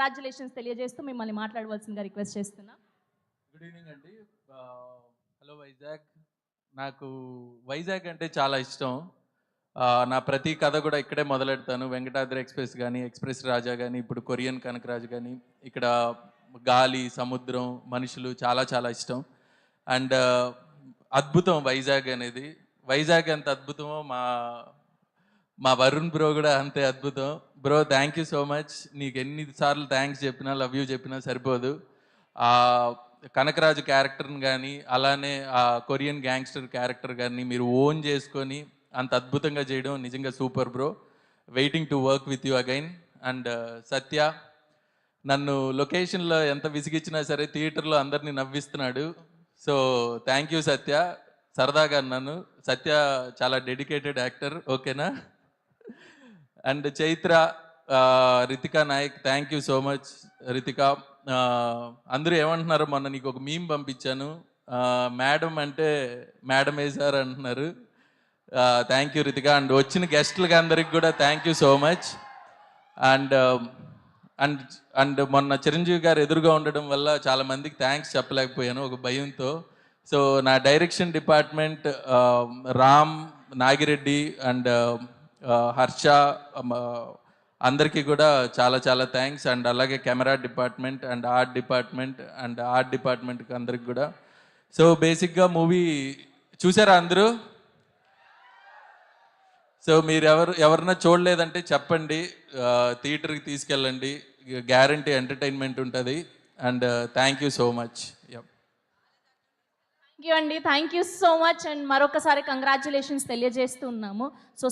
Congratulations తెలియజేస్తూ మిమ్మల్ని మాట్లాడవలసిందిగా రిక్వెస్ట్ చేస్తున్నా. గుడ్ ఈవినింగ్ అండి. హలో వైజాగ్. నాకు వైజాగ్ అంటే చాలా ఇష్టం. నా ప్రతి కథ కూడా ఇక్కడే మొదలెడతాను. వెంకటాద్రి ఎక్స్‌ప్రెస్ కానీ, ఎక్స్‌ప్రెస్ రాజా కానీ, ఇప్పుడు కొరియన్ కనకరాజు కానీ, ఇక్కడ గాలి, సముద్రం, మనుషులు చాలా చాలా ఇష్టం. అండ్ అద్భుతం వైజాగ్ అనేది. వైజాగ్ ఎంత అద్భుతమో మా వరుణ్ బ్రో కూడా అంతే అద్భుతం. Bro thank you so much. నీకు ఎన్నిసార్లు థ్యాంక్స్ చెప్పినా, లవ్ యూ చెప్పినా సరిపోదు. కనకరాజు క్యారెక్టర్ని కానీ, అలానే ఆ కొరియన్ గ్యాంగ్స్టర్ క్యారెక్టర్ కానీ మీరు ఓన్ చేసుకొని అంత అద్భుతంగా చేయడం నిజంగా super bro. Waiting to work with you again. And Satya నన్ను లొకేషన్లో ఎంత విసిగించినా సరే థియేటర్లో అందరినీ నవ్విస్తున్నాడు. So thank you Satya. సరదాగా అన్నాను. సత్య చాలా డెడికేటెడ్ యాక్టర్, ఓకేనా? And Chaitra, Ritika Nayak, thank you so much Ritika. అందరూ ఏమంటున్నారు, మొన్న నీకు ఒక మీమ్ పంపించాను, మేడం అంటే మేడం వేసారు అంటున్నారు. Thank you Ritika. అండ్ వచ్చిన గెస్టులకి అందరికి కూడా thank you so much. And and and మొన్న చిరంజీవి గారు ఎదురుగా ఉండడం వల్ల చాలా మందికి థ్యాంక్స్ చెప్పలేకపోయాను ఒక భయంతో. సో నా direction department Ram, Nagireddy and Harsha, అందరికీ కూడా చాలా చాలా థ్యాంక్స్. అండ్ అలాగే కెమెరా డిపార్ట్మెంట్ అండ్ ఆర్ట్ డిపార్ట్మెంట్కి అందరికి కూడా. సో బేసిక్గా మూవీ చూసారా అందరూ? సో మీరు ఎవరన్నా చూడలేదంటే చెప్పండి, థియేటర్కి తీసుకెళ్ళండి, గ్యారంటీ ఎంటర్టైన్మెంట్ ఉంటుంది. And thank you so much. Thank you అండి, thank you so much. And మరొకసారి కంగ్రాచులేషన్స్ తెలియజేస్తున్నాము. సో